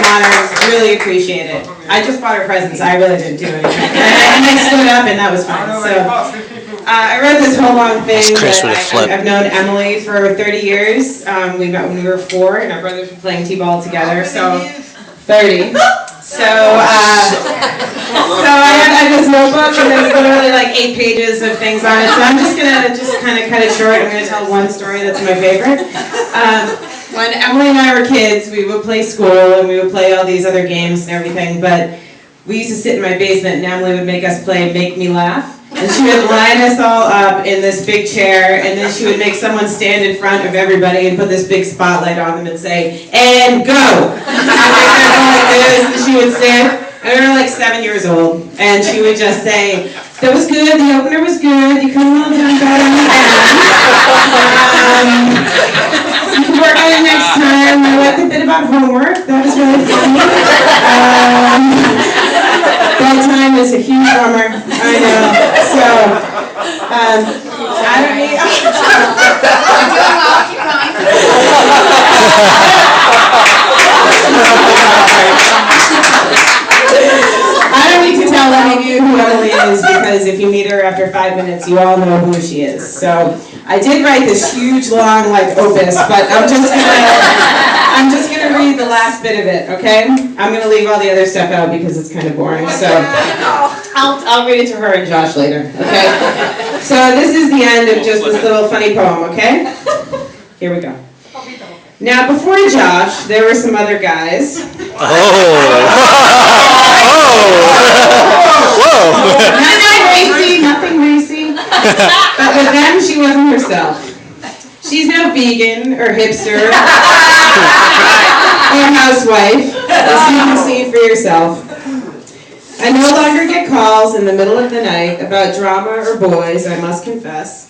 honor. Really appreciate it. I just bought her presents. I really didn't do anything. And I stood up, and that was fine. So I wrote this whole long thing that I've known Emily for 30 years. We met when we were 4, and our brothers were playing t-ball together. So 30. So I had this notebook, and there's literally like 8 pages of things on it. So I'm just gonna kind of cut it short. I'm gonna tell one story that's my favorite. When Emily and I were kids, we would play school, and we would play all these other games and everything. But we used to sit in my basement, and Emily would make us play Make Me Laugh. And she would line us all up in this big chair, and then she would make someone stand in front of everybody and put this big spotlight on them and say, "And go!" And like this, and she would stand, and we were like 7 years old, and she would just say, "That was good, the opener was good, you couldn't have done better on the end. You can work on it next time. I liked the bit about homework, that was really funny. That time is a huge bummer, I know. So, I don't need... I don't need to tell any of you who Emily is, because if you meet her after 5 minutes, you all know who she is. So, I did write this huge, long, opus, but I'm just gonna read the last bit of it, okay? I'm gonna leave all the other stuff out because it's kind of boring, so I'll read it to her and Josh later, okay? So this is the end of just this little funny poem, okay? Here we go. Now, before Josh, there were some other guys. Nothing racy. But with them, she wasn't herself. She's no vegan or hipster or housewife, as you can see for yourself. I no longer get calls in the middle of the night about drama or boys, I must confess.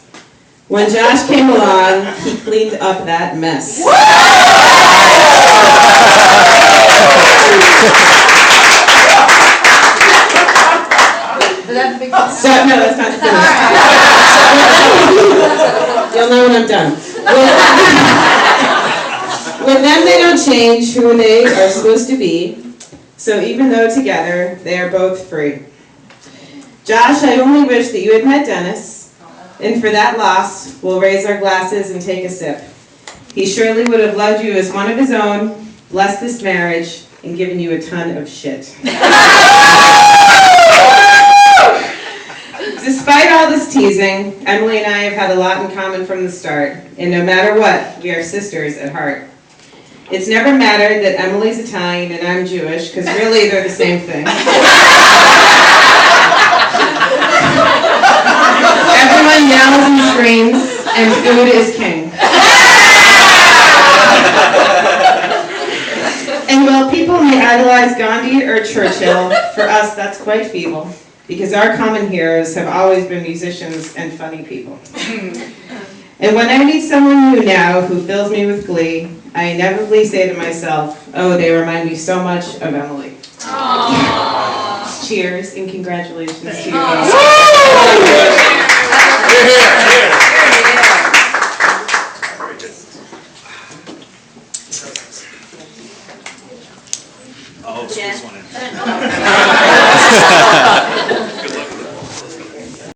When Josh came along, he cleaned up that mess. So, no, that's not finished. You'll know when I'm done. With them, they don't change who they are supposed to be. So even though together, they are both free. Josh, I only wish that you had met Dennis, and for that loss, we'll raise our glasses and take a sip. He surely would have loved you as one of his own, blessed this marriage, and given you a ton of shit. Despite all this teasing, Emily and I have had a lot in common from the start, and no matter what, we are sisters at heart. It's never mattered that Emily's Italian and I'm Jewish, because really they're the same thing. Everyone yells and screams, and food is king. And while people may idolize Gandhi or Churchill, for us that's quite feeble, because our common heroes have always been musicians and funny people. And when I meet someone new now who fills me with glee, I inevitably say to myself, oh, they remind me so much of Emily. Cheers and congratulations to you both.